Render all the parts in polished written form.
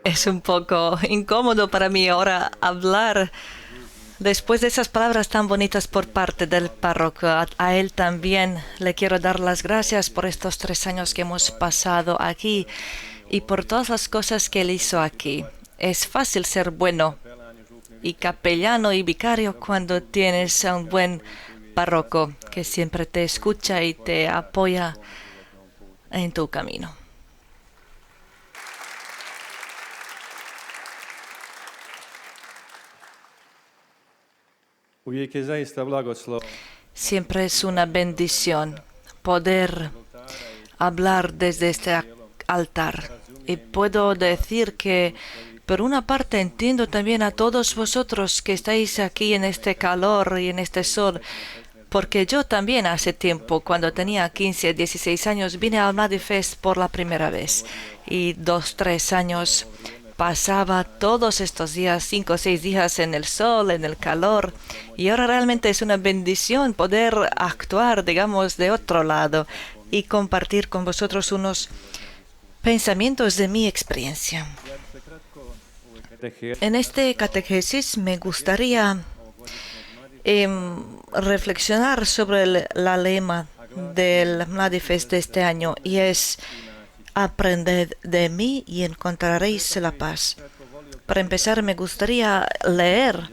Es un poco incómodo para mí ahora hablar después de esas palabras tan bonitas por parte del párroco. A él también le quiero dar las gracias por estos 3 años que hemos pasado aquí y por todas las cosas que él hizo aquí. Es fácil ser bueno y capellano y vicario cuando tienes a un buen párroco que siempre te escucha y te apoya en tu camino. Siempre es una bendición poder hablar desde este altar. Y puedo decir que, por una parte, entiendo también a todos vosotros que estáis aquí en este calor y en este sol, porque yo también hace tiempo, cuando tenía 15, 16 años, vine al Mladifest por la primera vez. Y 2, 3 años pasaba todos estos días, 5 o 6 días en el sol, en el calor. Y ahora realmente es una bendición poder actuar, digamos, de otro lado y compartir con vosotros unos pensamientos de mi experiencia. En este catequesis me gustaría reflexionar sobre la lema del Mladifest de este año, y es: aprended de mí y encontraréis la paz. Para empezar, me gustaría leer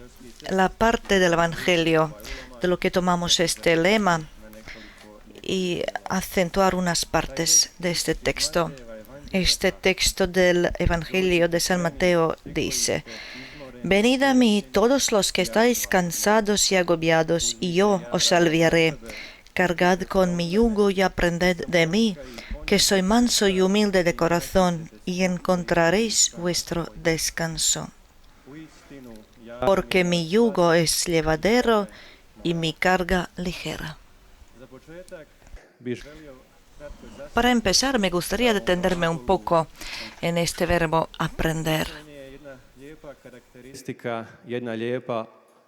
la parte del Evangelio de lo que tomamos este lema y acentuar unas partes de este texto. Este texto del Evangelio de San Mateo dice: venid a mí todos los que estáis cansados y agobiados, y yo os aliviaré. Cargad con mi yugo y aprended de mí, que soy manso y humilde de corazón, y encontraréis vuestro descanso. Porque mi yugo es llevadero y mi carga ligera. Para empezar, me gustaría detenerme un poco en este verbo aprender.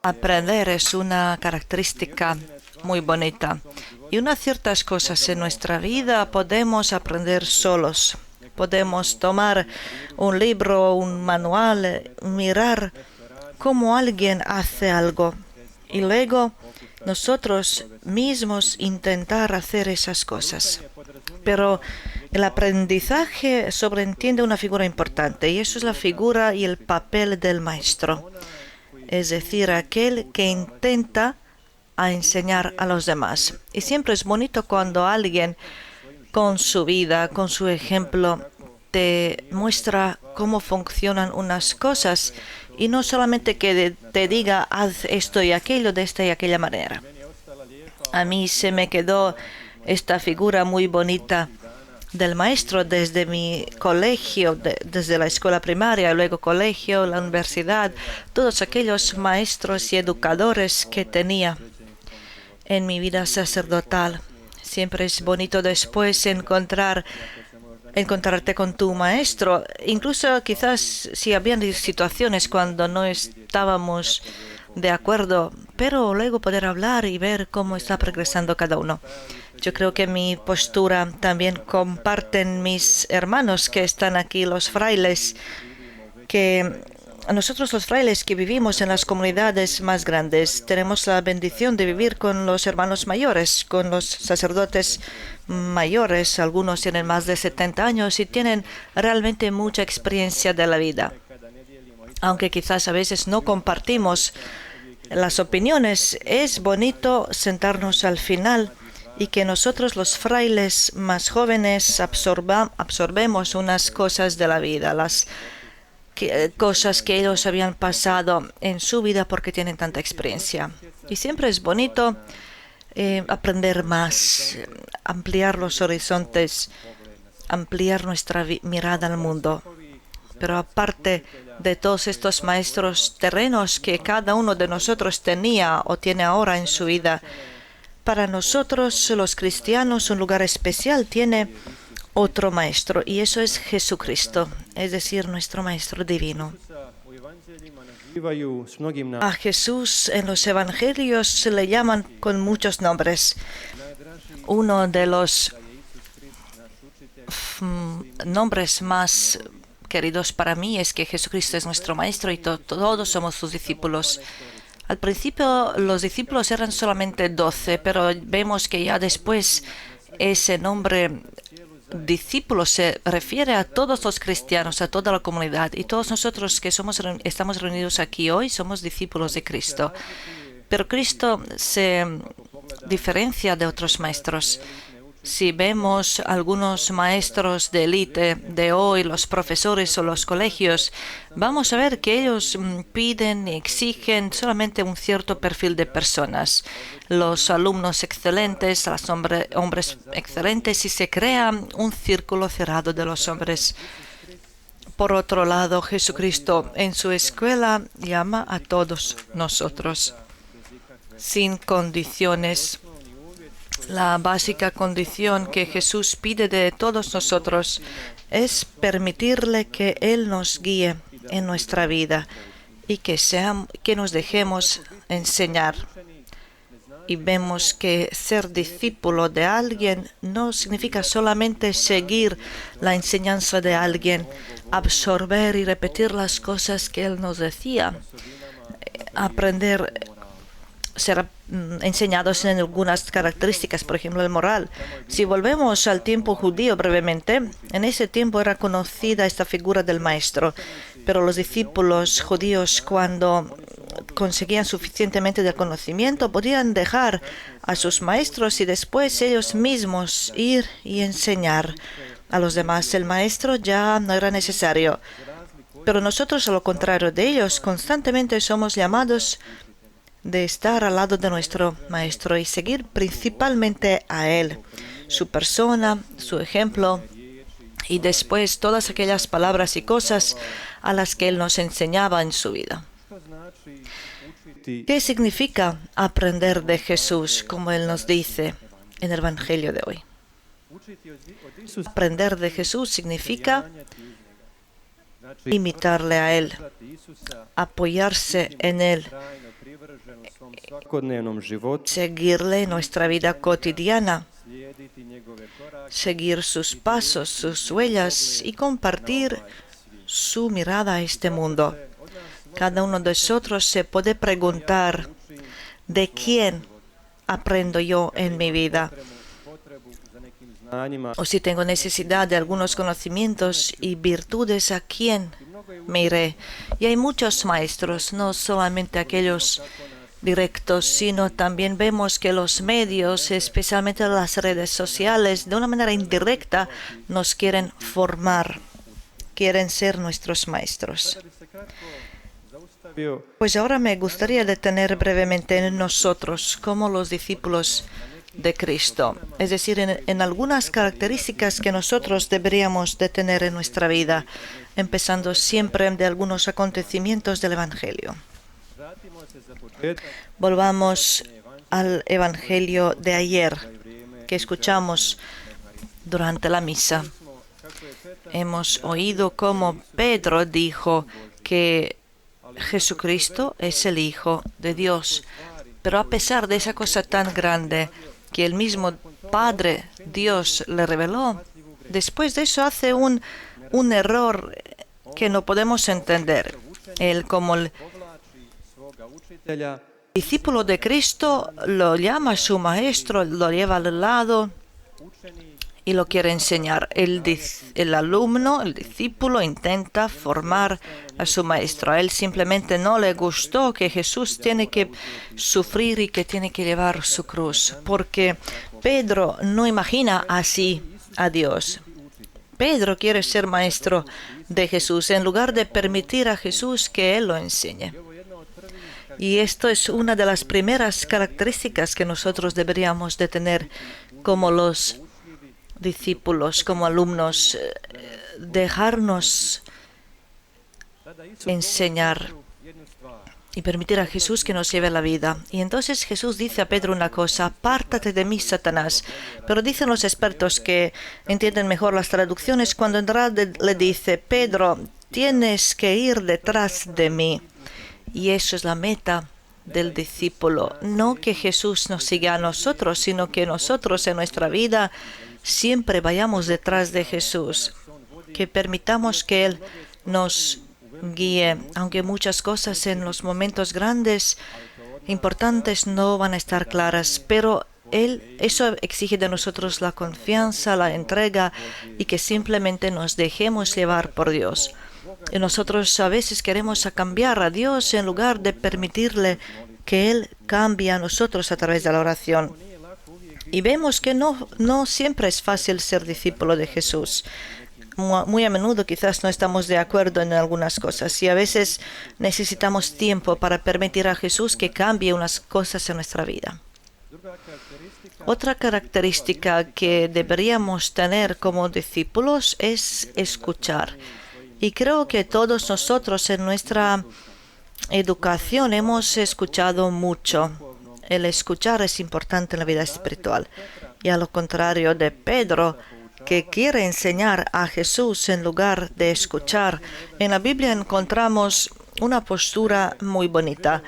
Aprender es una característica muy bonita. Y unas ciertas cosas en nuestra vida podemos aprender solos. Podemos tomar un libro, un manual, mirar cómo alguien hace algo y luego nosotros mismos intentar hacer esas cosas. Pero el aprendizaje sobreentiende una figura importante, y eso es la figura y el papel del maestro. Es decir, aquel que intenta enseñar a los demás. Y siempre es bonito cuando alguien con su vida, con su ejemplo, te muestra cómo funcionan unas cosas y no solamente que te diga haz esto y aquello de esta y aquella manera. A mí se me quedó esta figura muy bonita del maestro desde mi colegio, desde la escuela primaria, luego colegio, la universidad, todos aquellos maestros y educadores que tenía en mi vida sacerdotal. Siempre es bonito después encontrarte con tu maestro, incluso quizás si habían situaciones cuando no estábamos de acuerdo, pero luego poder hablar y ver cómo está progresando cada uno. Yo creo que mi postura también comparten mis hermanos que están aquí, los frailes, que nosotros los frailes que vivimos en las comunidades más grandes tenemos la bendición de vivir con los hermanos mayores, con los sacerdotes mayores. Algunos tienen más de 70 años y tienen realmente mucha experiencia de la vida. Aunque quizás a veces no compartimos las opiniones, es bonito sentarnos al final y que nosotros los frailes más jóvenes absorbemos unas cosas de la vida, las cosas que ellos habían pasado en su vida porque tienen tanta experiencia. Y siempre es bonito aprender más, ampliar los horizontes, ampliar nuestra mirada al mundo. Pero aparte de todos estos maestros terrenos que cada uno de nosotros tenía o tiene ahora en su vida, para nosotros los cristianos un lugar especial tiene otro maestro, y eso es Jesucristo, es decir, nuestro maestro divino. A Jesús en los evangelios se le llaman con muchos nombres. Uno de los nombres más queridos para mí es que Jesucristo es nuestro Maestro y todos somos sus discípulos. Al principio los discípulos eran solamente 12, pero vemos que ya después ese nombre discípulo se refiere a todos los cristianos, a toda la comunidad. Y todos nosotros que estamos reunidos aquí hoy somos discípulos de Cristo. Pero Cristo se diferencia de otros maestros. Si vemos algunos maestros de élite de hoy, los profesores o los colegios, vamos a ver que ellos piden y exigen solamente un cierto perfil de personas. Los alumnos excelentes, los hombres excelentes, y se crea un círculo cerrado de los hombres. Por otro lado, Jesucristo en su escuela llama a todos nosotros sin condiciones. La básica condición que Jesús pide de todos nosotros es permitirle que Él nos guíe en nuestra vida y que nos dejemos enseñar. Y vemos que ser discípulo de alguien no significa solamente seguir la enseñanza de alguien, absorber y repetir las cosas que Él nos decía, aprender, ser enseñados en algunas características, por ejemplo, el moral. Si volvemos al tiempo judío brevemente, en ese tiempo era conocida esta figura del maestro, pero los discípulos judíos, cuando conseguían suficientemente de conocimiento, podían dejar a sus maestros y después ellos mismos ir y enseñar a los demás. El maestro ya no era necesario. Pero nosotros, a lo contrario de ellos, constantemente somos llamados de estar al lado de nuestro Maestro y seguir principalmente a Él, su persona, su ejemplo y después todas aquellas palabras y cosas a las que Él nos enseñaba en su vida. ¿Qué significa aprender de Jesús, como Él nos dice en el Evangelio de hoy? Aprender de Jesús significa imitarle a Él, apoyarse en Él, seguirle en nuestra vida cotidiana, seguir sus pasos, sus huellas y compartir su mirada a este mundo. Cada uno de nosotros se puede preguntar, ¿de quién aprendo yo en mi vida? O si tengo necesidad de algunos conocimientos y virtudes, ¿a quién me iré? Y hay muchos maestros, no solamente aquellos directos, sino también vemos que los medios, especialmente las redes sociales, de una manera indirecta nos quieren formar, quieren ser nuestros maestros. Pues ahora me gustaría detener brevemente en nosotros como los discípulos de Cristo, es decir, en algunas características que nosotros deberíamos de tener en nuestra vida, empezando siempre de algunos acontecimientos del Evangelio. Volvamos al Evangelio de ayer que escuchamos durante la misa. Hemos oído cómo Pedro dijo que Jesucristo es el Hijo de Dios, pero a pesar de esa cosa tan grande que el mismo Padre Dios le reveló, después de eso hace un error que no podemos entender. Él, como el discípulo de Cristo, lo llama su maestro, lo lleva al lado y lo quiere enseñar. El alumno, el discípulo, intenta formar a su maestro. A él simplemente no le gustó que Jesús tiene que sufrir y que tiene que llevar su cruz, porque Pedro no imagina así a Dios. Pedro quiere ser maestro de Jesús en lugar de permitir a Jesús que Él lo enseñe. Y esto es una de las primeras características que nosotros deberíamos de tener como los discípulos, como alumnos, dejarnos enseñar y permitir a Jesús que nos lleve la vida. Y entonces Jesús dice a Pedro una cosa: apártate de mí, Satanás. Pero dicen los expertos que entienden mejor las traducciones cuando en realidad le dice: Pedro, tienes que ir detrás de mí. Y eso es la meta del discípulo. No que Jesús nos siga a nosotros, sino que nosotros en nuestra vida siempre vayamos detrás de Jesús, que permitamos que Él nos guíe, aunque muchas cosas en los momentos grandes, importantes, no van a estar claras, pero eso exige de nosotros la confianza, la entrega y que simplemente nos dejemos llevar por Dios. Y nosotros a veces queremos cambiar a Dios en lugar de permitirle que Él cambie a nosotros a través de la oración. Y vemos que no siempre es fácil ser discípulo de Jesús. Muy a menudo quizás no estamos de acuerdo en algunas cosas y a veces necesitamos tiempo para permitir a Jesús que cambie unas cosas en nuestra vida. Otra característica que deberíamos tener como discípulos es escuchar. Y creo que todos nosotros en nuestra educación hemos escuchado mucho. El escuchar es importante en la vida espiritual. Y a lo contrario de Pedro, que quiere enseñar a Jesús en lugar de escuchar, en la Biblia encontramos una postura muy bonita.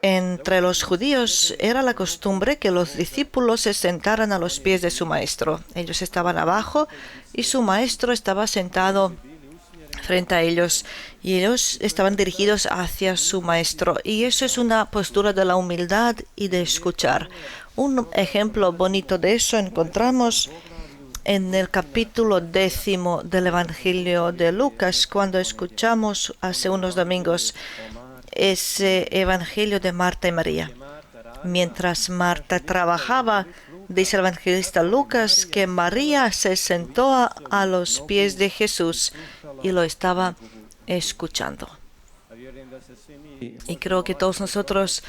Entre los judíos era la costumbre que los discípulos se sentaran a los pies de su maestro. Ellos estaban abajo y su maestro estaba sentado frente a ellos y ellos estaban dirigidos hacia su maestro. Y eso es una postura de la humildad y de escuchar. Un ejemplo bonito de eso encontramos en el capítulo 10 del Evangelio de Lucas, cuando escuchamos hace unos domingos ese Evangelio de Marta y María. Mientras Marta trabajaba, dice el evangelista Lucas, que María se sentó a los pies de Jesús y lo estaba escuchando. Y creo que todos nosotros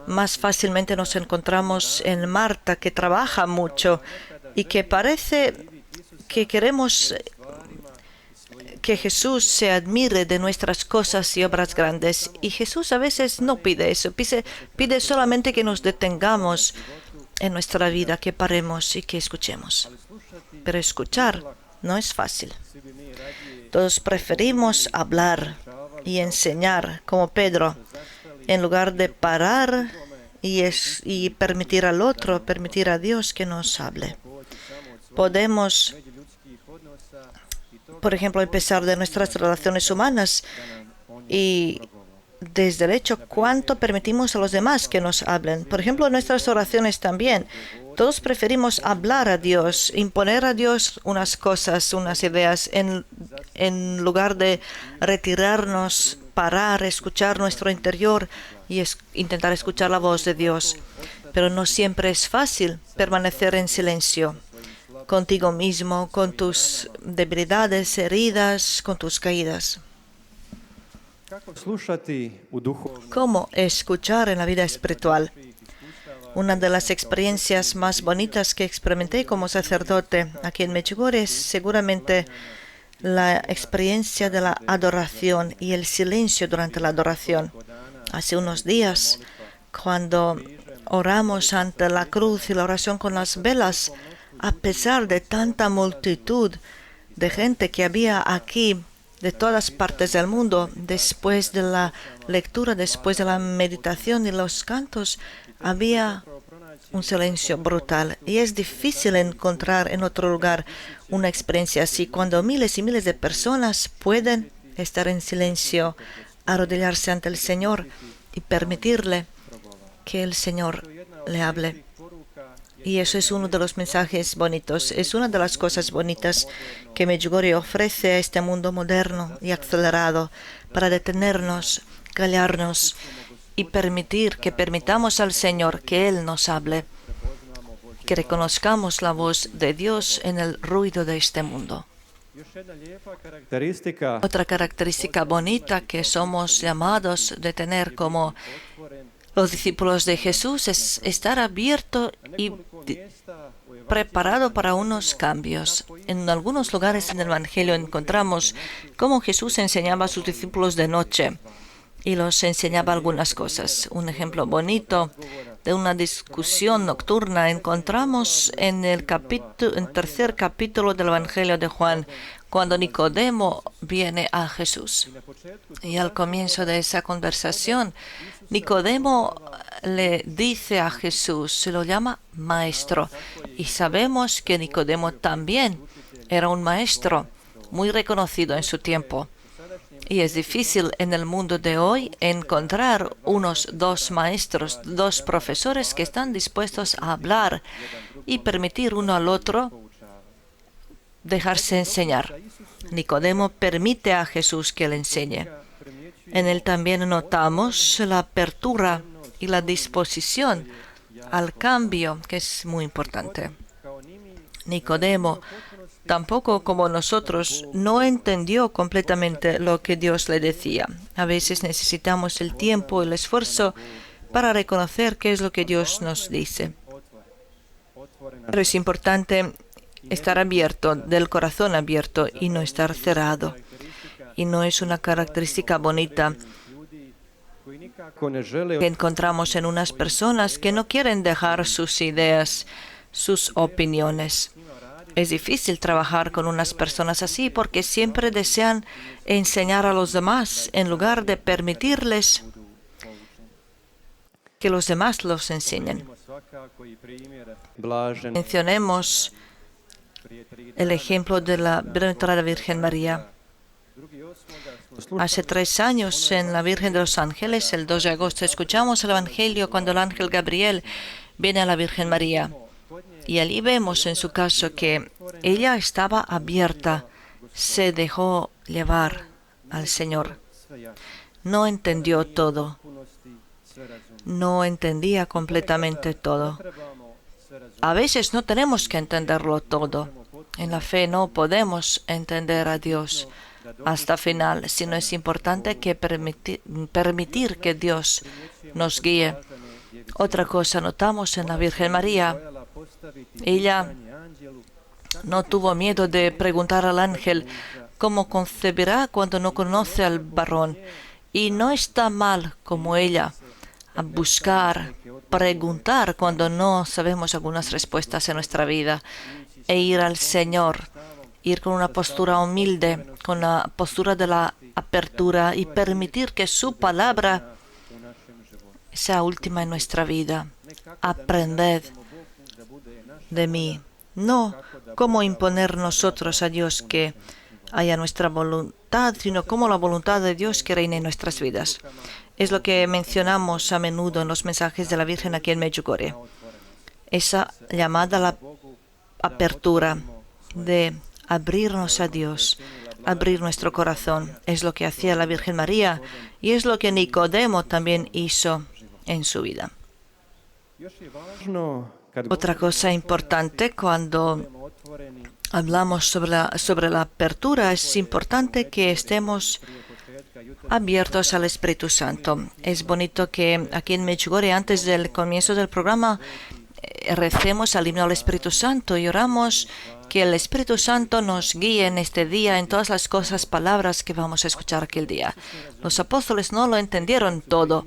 más fácilmente nos encontramos en Marta, que trabaja mucho y que parece que queremos que Jesús se admire de nuestras cosas y obras grandes. Y Jesús a veces no pide eso, pide solamente que nos detengamos en nuestra vida, que paremos y que escuchemos. Pero escuchar no es fácil. Todos preferimos hablar y enseñar, como Pedro, en lugar de parar y permitir al otro, permitir a Dios que nos hable. Podemos, por ejemplo, empezar de nuestras relaciones humanas y desde el hecho cuánto permitimos a los demás que nos hablen. Por ejemplo, en nuestras oraciones también. Todos preferimos hablar a Dios, imponer a Dios unas cosas, unas ideas, en lugar de retirarnos, parar, escuchar nuestro interior y intentar escuchar la voz de Dios. Pero no siempre es fácil permanecer en silencio contigo mismo, con tus debilidades, heridas, con tus caídas. ¿Cómo escuchar en la vida espiritual? Una de las experiencias más bonitas que experimenté como sacerdote aquí en Medjugorje es seguramente la experiencia de la adoración y el silencio durante la adoración. Hace unos días, cuando oramos ante la cruz y la oración con las velas, a pesar de tanta multitud de gente que había aquí, de todas partes del mundo, después de la lectura, después de la meditación y los cantos, había un silencio brutal. Y es difícil encontrar en otro lugar una experiencia así, cuando miles y miles de personas pueden estar en silencio, arrodillarse ante el Señor y permitirle que el Señor le hable. Y eso es uno de los mensajes bonitos, es una de las cosas bonitas que Medjugorje ofrece a este mundo moderno y acelerado para detenernos, callarnos y permitamos al Señor que Él nos hable, que reconozcamos la voz de Dios en el ruido de este mundo. Otra característica bonita que somos llamados de tener como los discípulos de Jesús es estar abierto y preparado para unos cambios. En algunos lugares en el Evangelio encontramos cómo Jesús enseñaba a sus discípulos de noche y los enseñaba algunas cosas. Un ejemplo bonito de una discusión nocturna encontramos en el tercer capítulo del Evangelio de Juan, cuando Nicodemo viene a Jesús. Y al comienzo de esa conversación, Nicodemo le dice a Jesús, se lo llama maestro. Y sabemos que Nicodemo también era un maestro muy reconocido en su tiempo. Y es difícil en el mundo de hoy encontrar unos dos maestros, dos profesores que están dispuestos a hablar y permitir uno al otro dejarse enseñar. Nicodemo permite a Jesús que le enseñe. En él también notamos la apertura y la disposición al cambio, que es muy importante. Nicodemo, tampoco como nosotros, no entendió completamente lo que Dios le decía. A veces necesitamos el tiempo y el esfuerzo para reconocer qué es lo que Dios nos dice. Pero es importante estar abierto, del corazón abierto y no estar cerrado. Y no es una característica bonita que encontramos en unas personas que no quieren dejar sus ideas, sus opiniones. Es difícil trabajar con unas personas así porque siempre desean enseñar a los demás en lugar de permitirles que los demás los enseñen. Mencionemos el ejemplo de la Bienaventurada Virgen María. Hace 3 años en la Virgen de los Ángeles, el 2 de agosto, escuchamos el Evangelio cuando el ángel Gabriel viene a la Virgen María. Y allí vemos en su caso que ella estaba abierta, se dejó llevar al Señor. No entendió todo, no entendía completamente todo. A veces no tenemos que entenderlo todo. En la fe no podemos entender a Dios hasta final, sino es importante que permitir que Dios nos guíe. Otra cosa notamos en la Virgen María. Ella no tuvo miedo de preguntar al ángel cómo concebirá cuando no conoce al varón. Y no está mal como ella a buscar, preguntar cuando no sabemos algunas respuestas en nuestra vida e ir al Señor, ir con una postura humilde, con la postura de la apertura y permitir que su palabra sea última en nuestra vida. Aprended de mí. No como imponer nosotros a Dios que haya nuestra voluntad, sino como la voluntad de Dios que reine en nuestras vidas. Es lo que mencionamos a menudo en los mensajes de la Virgen aquí en Medjugorje. Esa llamada a la apertura de abrirnos a Dios, abrir nuestro corazón. Es lo que hacía la Virgen María y es lo que Nicodemo también hizo en su vida. Otra cosa importante cuando hablamos sobre la apertura, es importante que estemos abiertos al Espíritu Santo. Es bonito que aquí en Medjugorje, antes del comienzo del programa, recemos al himno al Espíritu Santo y oramos que el Espíritu Santo nos guíe en este día en todas las cosas, palabras que vamos a escuchar aquel día. Los apóstoles no lo entendieron todo.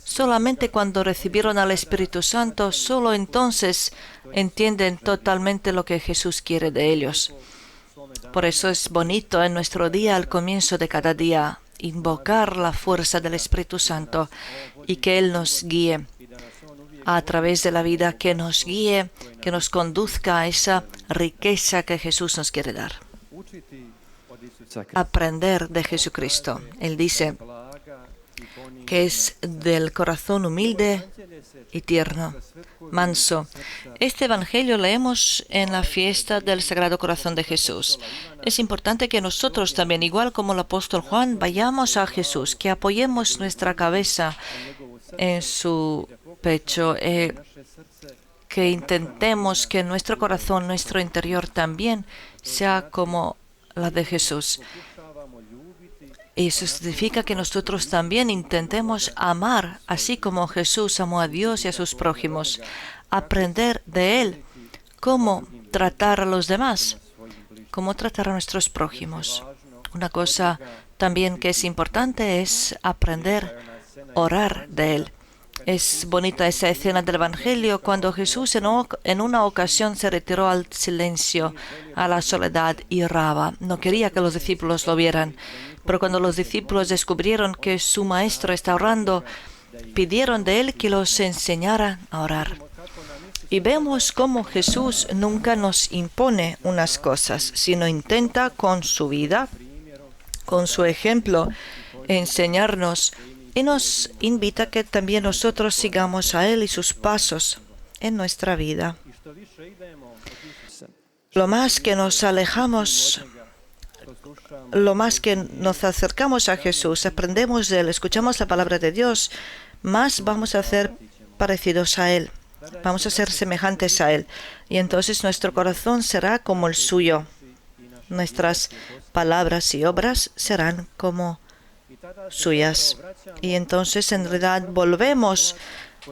Solamente cuando recibieron al Espíritu Santo, solo entonces entienden totalmente lo que Jesús quiere de ellos. Por eso es bonito en nuestro día, al comienzo de cada día, invocar la fuerza del Espíritu Santo y que Él nos guíe a través de la vida, que nos guíe, que nos conduzca a esa riqueza que Jesús nos quiere dar. Aprender de Jesucristo. Él dice que es del corazón humilde y tierno, manso. Este Evangelio leemos en la fiesta del Sagrado Corazón de Jesús. Es importante que nosotros también, igual como el apóstol Juan, vayamos a Jesús, que apoyemos nuestra cabeza en su pecho, que intentemos que nuestro corazón, nuestro interior también sea como la de Jesús. Y eso significa que nosotros también intentemos amar, así como Jesús amó a Dios y a sus prójimos. Aprender de Él cómo tratar a los demás, cómo tratar a nuestros prójimos. Una cosa también que es importante es aprender a orar de Él. Es bonita esa escena del Evangelio cuando Jesús en una ocasión se retiró al silencio, a la soledad y oraba. No quería que los discípulos lo vieran, pero cuando los discípulos descubrieron que su maestro está orando, pidieron de él que los enseñara a orar. Y vemos cómo Jesús nunca nos impone unas cosas, sino intenta con su vida, con su ejemplo, enseñarnos y nos invita a que también nosotros sigamos a Él y sus pasos en nuestra vida. Lo más que nos alejamos, lo más que nos acercamos a Jesús, aprendemos de Él, escuchamos la palabra de Dios, más vamos a ser parecidos a Él, vamos a ser semejantes a Él. Y entonces nuestro corazón será como el suyo. Nuestras palabras y obras serán como suyas. Y entonces en realidad volvemos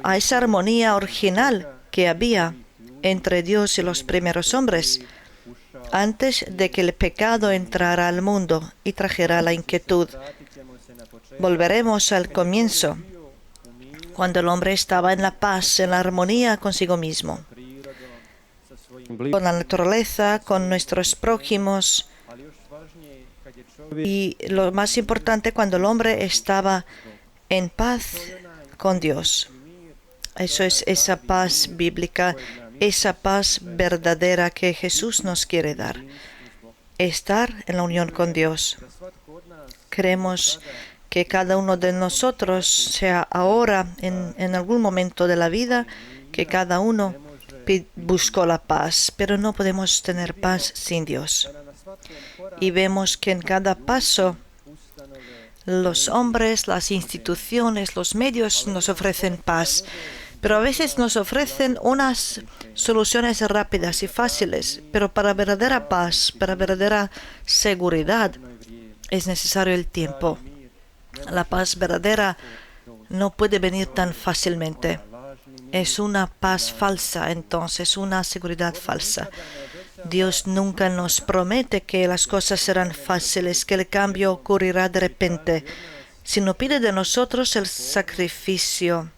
a esa armonía original que había entre Dios y los primeros hombres antes de que el pecado entrara al mundo y trajera la inquietud. Volveremos al comienzo, cuando el hombre estaba en la paz, en la armonía consigo mismo, con la naturaleza, con nuestros prójimos, y lo más importante, cuando el hombre estaba en paz con Dios. Eso es esa paz bíblica, esa paz verdadera que Jesús nos quiere dar. Estar en la unión con Dios. Queremos que cada uno de nosotros, sea ahora, en algún momento de la vida, que cada uno buscó la paz, pero no podemos tener paz sin Dios. Y vemos que en cada paso los hombres, las instituciones, los medios nos ofrecen paz, pero a veces nos ofrecen unas soluciones rápidas y fáciles, pero para verdadera paz, para verdadera seguridad, es necesario el tiempo. La paz verdadera no puede venir tan fácilmente. Es una paz falsa, entonces, una seguridad falsa. Dios nunca nos promete que las cosas serán fáciles, que el cambio ocurrirá de repente, sino pide de nosotros el sacrificio,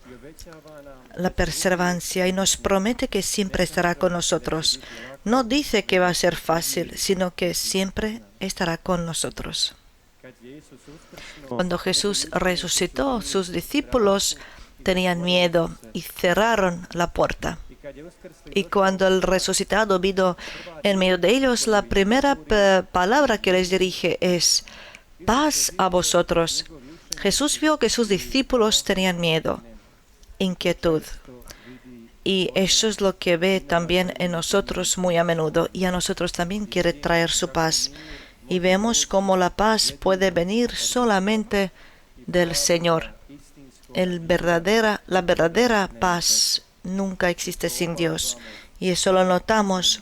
la perseverancia, y nos promete que siempre estará con nosotros. No dice que va a ser fácil, sino que siempre estará con nosotros. Cuando Jesús resucitó, sus discípulos tenían miedo y cerraron la puerta. Y cuando el resucitado vino en medio de ellos, la primera palabra que les dirige es: paz a vosotros. Jesús vio que sus discípulos tenían miedo, inquietud. Y eso es lo que ve también en nosotros muy a menudo. Y a nosotros también quiere traer su paz. Y vemos cómo la paz puede venir solamente del Señor. La verdadera paz nunca existe sin Dios. Y eso lo notamos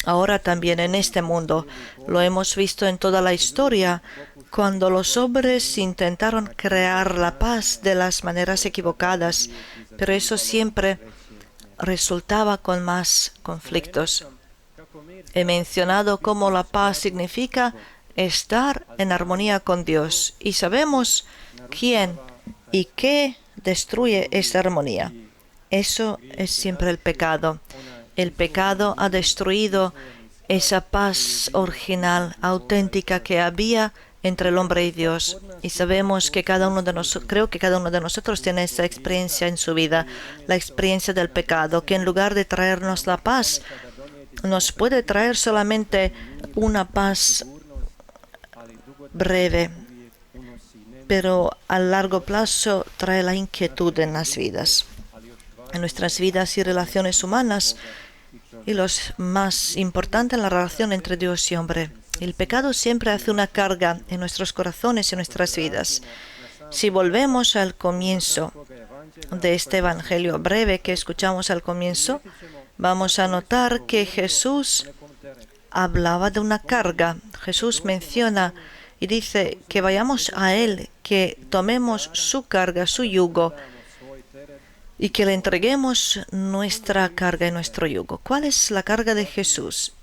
ahora también en este mundo. Lo hemos visto en toda la historia, cuando los hombres intentaron crear la paz de las maneras equivocadas, pero eso siempre resultaba con más conflictos. He mencionado cómo la paz significa estar en armonía con Dios, y sabemos quién y qué destruye esta armonía. Eso es siempre el pecado. El pecado ha destruido esa paz original, auténtica que había entre el hombre y Dios. Y sabemos que creo que cada uno de nosotros tiene esa experiencia en su vida, la experiencia del pecado, que en lugar de traernos la paz, nos puede traer solamente una paz breve, pero a largo plazo trae la inquietud en las vidas, en nuestras vidas y relaciones humanas, y lo más importante en la relación entre Dios y hombre. El pecado siempre hace una carga en nuestros corazones y en nuestras vidas. Si volvemos al comienzo de este evangelio breve que escuchamos al comienzo, vamos a notar que Jesús hablaba de una carga. Jesús menciona y dice que vayamos a Él, que tomemos su carga, su yugo, y que le entreguemos nuestra carga y nuestro yugo. ¿Cuál es la carga de Jesús?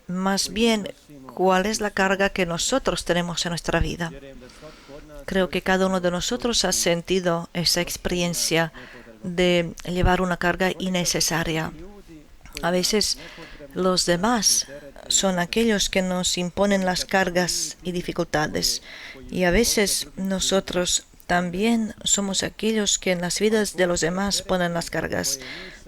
Más bien, ¿cuál es la carga que nosotros tenemos en nuestra vida? Creo que cada uno de nosotros ha sentido esa experiencia de llevar una carga innecesaria. A veces los demás son aquellos que nos imponen las cargas y dificultades, y a veces nosotros también somos aquellos que en las vidas de los demás ponen las cargas.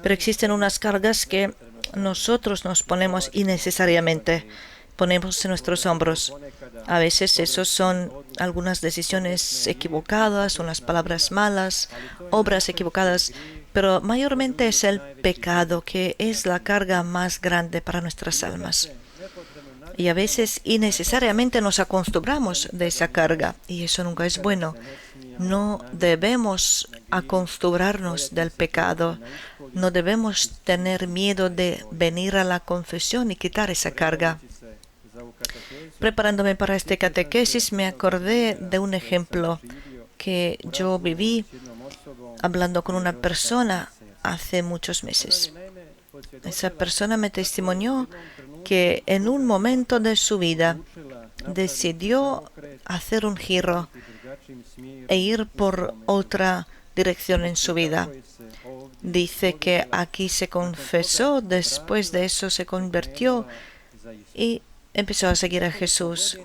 Pero existen unas cargas que nosotros nos ponemos innecesariamente, ponemos en nuestros hombros. A veces esos son algunas decisiones equivocadas, unas palabras malas, obras equivocadas, pero mayormente es el pecado que es la carga más grande para nuestras almas. Y a veces innecesariamente nos acostumbramos de esa carga, y eso nunca es bueno. No debemos acostumbrarnos del pecado. No debemos tener miedo de venir a la confesión y quitar esa carga. Preparándome para este catequesis, me acordé de un ejemplo que yo viví hablando con una persona hace muchos meses. Esa persona me testimonió que en un momento de su vida decidió hacer un giro e ir por otra dirección en su vida. Dice que aquí se confesó, después de eso se convirtió y empezó a seguir a Jesús.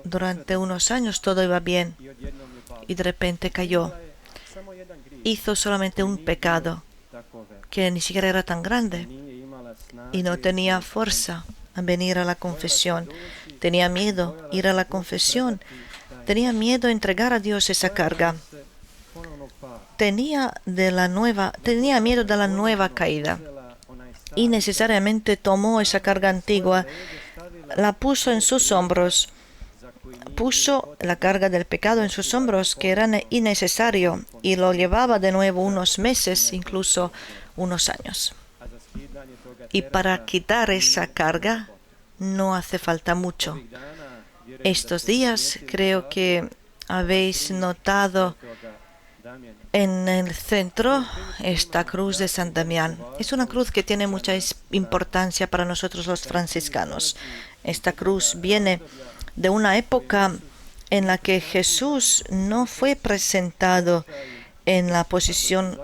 Durante unos años todo iba bien y de repente cayó. Hizo solamente un pecado que ni siquiera era tan grande y no tenía fuerza a venir a la confesión. Tenía miedo ir a la confesión. Tenía miedo entregar a Dios esa carga. Tenía miedo de la nueva caída. Y necesariamente tomó esa carga antigua, la puso en sus hombros. Puso la carga del pecado en sus hombros, que era innecesario, y lo llevaba de nuevo unos meses, incluso unos años. Y para quitar esa carga no hace falta mucho. Estos días creo que habéis notado en el centro esta cruz de San Damián. Es una cruz que tiene mucha importancia para nosotros los franciscanos. Esta cruz viene de una época en la que Jesús no fue presentado en la posición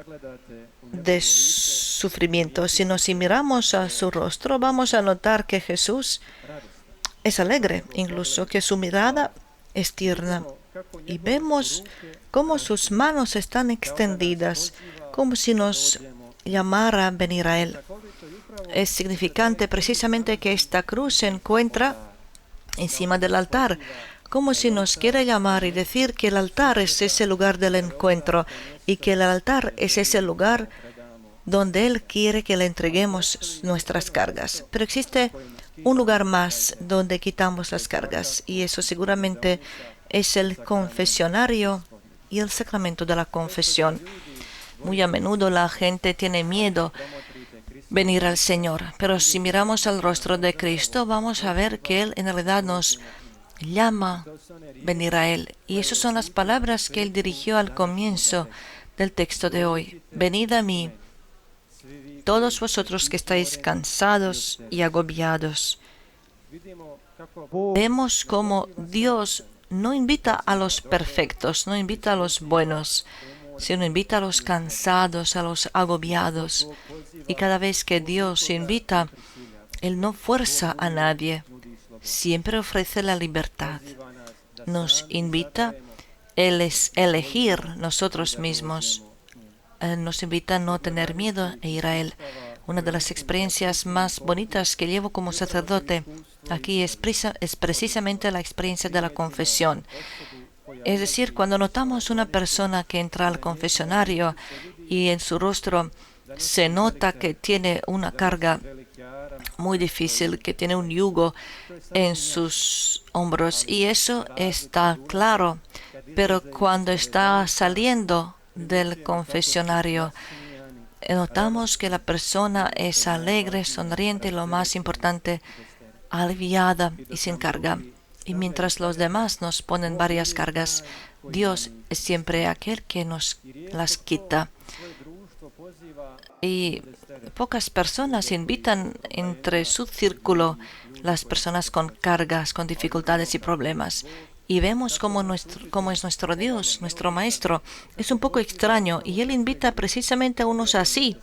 de sufrimiento, sino si miramos a su rostro vamos a notar que Jesús es alegre, incluso que su mirada es tierna. Y vemos cómo sus manos están extendidas, como si nos llamara a venir a Él. Es significante precisamente que esta cruz se encuentra encima del altar, como si nos quiere llamar y decir que el altar es ese lugar del encuentro y que el altar es ese lugar donde Él quiere que le entreguemos nuestras cargas. Pero existe un lugar más donde quitamos las cargas, y eso seguramente es el confesionario y el sacramento de la confesión. Muy a menudo la gente tiene miedo venir al Señor, pero si miramos al rostro de Cristo vamos a ver que Él en realidad nos llama venir a Él. Y esas son las palabras que Él dirigió al comienzo del texto de hoy. Venid a mí, todos vosotros que estáis cansados y agobiados. Vemos cómo Dios no invita a los perfectos, no invita a los buenos, sino invita a los cansados, a los agobiados. Y cada vez que Dios invita, Él no fuerza a nadie, siempre ofrece la libertad. Nos invita Él es elegir nosotros mismos. Nos invita a no tener miedo e ir a Él. Una de las experiencias más bonitas que llevo como sacerdote aquí es precisamente la experiencia de la confesión. Es decir, cuando notamos una persona que entra al confesionario y en su rostro se nota que tiene una carga muy difícil, que tiene un yugo en sus hombros, y eso está claro, pero cuando está saliendo del confesionario, notamos que la persona es alegre, sonriente y, lo más importante, aliviada y sin carga. Y mientras los demás nos ponen varias cargas, Dios es siempre aquel que nos las quita. Y pocas personas invitan entre su círculo las personas con cargas, con dificultades y problemas. Y vemos cómo es nuestro Dios, nuestro Maestro. Es un poco extraño y Él invita precisamente a unos así.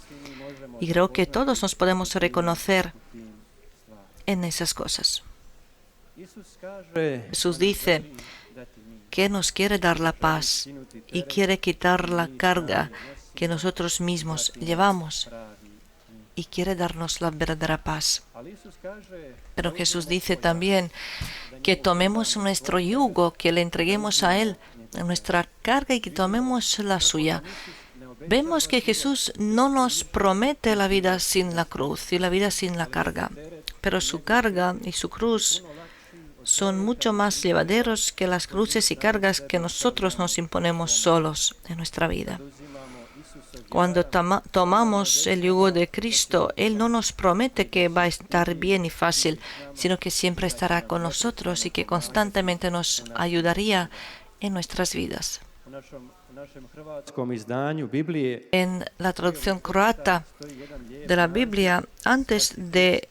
Y creo que todos nos podemos reconocer en esas cosas. Jesús dice, que nos quiere dar la paz y quiere quitar la carga que nosotros mismos llevamos y quiere darnos la verdadera paz. Pero Jesús dice también que tomemos nuestro yugo, que le entreguemos a Él nuestra carga y que tomemos la suya. Vemos que Jesús no nos promete la vida sin la cruz y la vida sin la carga, pero su carga y su cruz son mucho más llevaderos que las cruces y cargas que nosotros nos imponemos solos en nuestra vida. Cuando tomamos el yugo de Cristo, Él no nos promete que va a estar bien y fácil, sino que siempre estará con nosotros y que constantemente nos ayudaría en nuestras vidas. En la traducción croata de la Biblia, antes de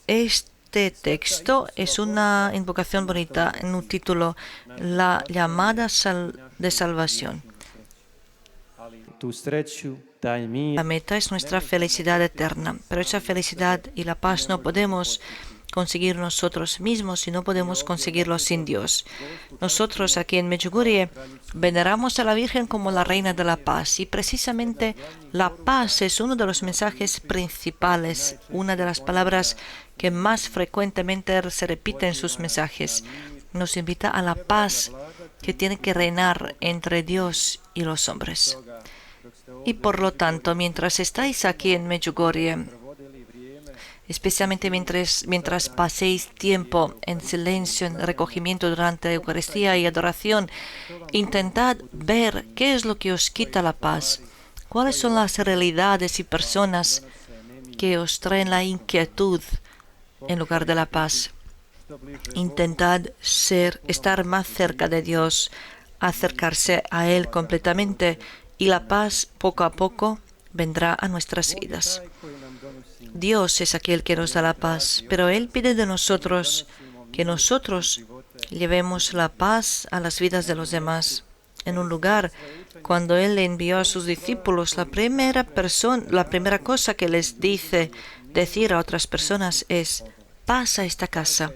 este texto, es una invocación bonita en un título, La llamada de salvación. La meta es nuestra felicidad eterna, pero esa felicidad y la paz no podemos conseguir nosotros mismos y no podemos conseguirlo sin Dios. Nosotros aquí en Medjugorje veneramos a la Virgen como la Reina de la Paz y precisamente la paz es uno de los mensajes principales, una de las palabras que más frecuentemente se repite en sus mensajes. Nos invita a la paz que tiene que reinar entre Dios y los hombres. Y por lo tanto, mientras estáis aquí en Medjugorje, especialmente mientras paséis tiempo en silencio, en recogimiento durante la Eucaristía y adoración, intentad ver qué es lo que os quita la paz, cuáles son las realidades y personas que os traen la inquietud en lugar de la paz. Intentad estar más cerca de Dios, acercarse a Él completamente y la paz poco a poco vendrá a nuestras vidas. Dios es aquel que nos da la paz, pero Él pide de nosotros que nosotros llevemos la paz a las vidas de los demás. En un lugar, cuando Él le envió a sus discípulos, la primera cosa que les decir a otras personas es: paz a esta casa.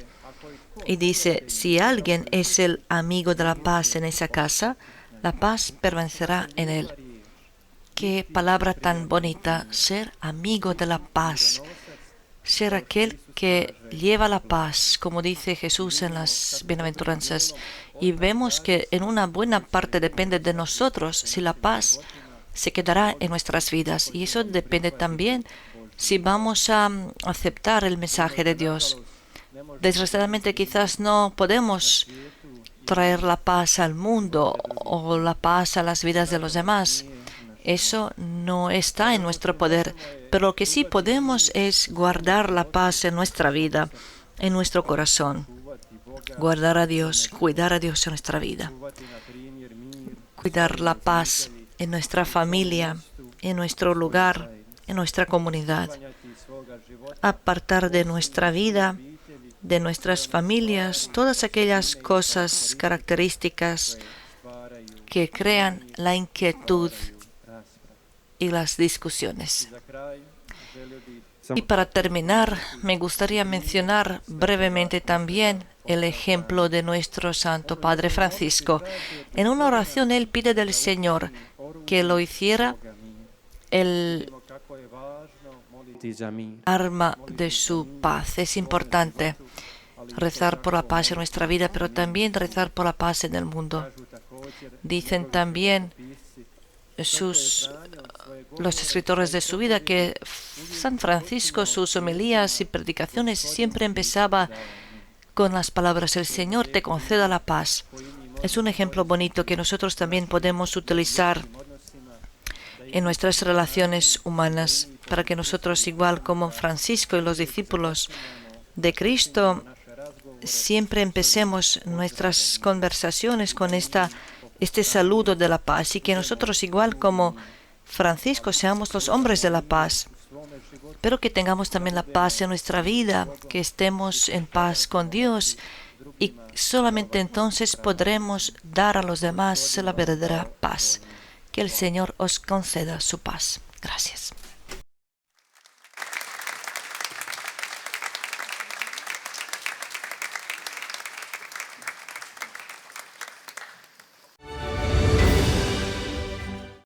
Y dice, si alguien es el amigo de la paz en esa casa, la paz permanecerá en él. Qué palabra tan bonita, ser amigo de la paz, ser aquel que lleva la paz, como dice Jesús en las bienaventuranzas. Y vemos que en una buena parte depende de nosotros si la paz se quedará en nuestras vidas. Y eso depende también si vamos a aceptar el mensaje de Dios. Desgraciadamente quizás no podemos traer la paz al mundo o la paz a las vidas de los demás. Eso no está en nuestro poder, pero lo que sí podemos es guardar la paz en nuestra vida, en nuestro corazón. Guardar a Dios, cuidar a Dios en nuestra vida. Cuidar la paz en nuestra familia, en nuestro lugar, en nuestra comunidad. Apartar de nuestra vida, de nuestras familias, todas aquellas cosas características que crean la inquietud y las discusiones. Y para terminar, me gustaría mencionar brevemente también el ejemplo de nuestro Santo Padre Francisco. En una oración él pide del Señor que lo hiciera el arma de su paz. Es importante rezar por la paz en nuestra vida, pero también rezar por la paz en el mundo. Dicen también los escritores de su vida que San Francisco, sus homilías y predicaciones siempre empezaba con las palabras: el Señor te conceda la paz. Es un ejemplo bonito que nosotros también podemos utilizar en nuestras relaciones humanas, para que nosotros, igual como Francisco y los discípulos de Cristo, siempre empecemos nuestras conversaciones con este saludo de la paz, y que nosotros, igual como Francisco, seamos los hombres de la paz, pero que tengamos también la paz en nuestra vida, que estemos en paz con Dios, y solamente entonces podremos dar a los demás la verdadera paz. Que el Señor os conceda su paz. Gracias.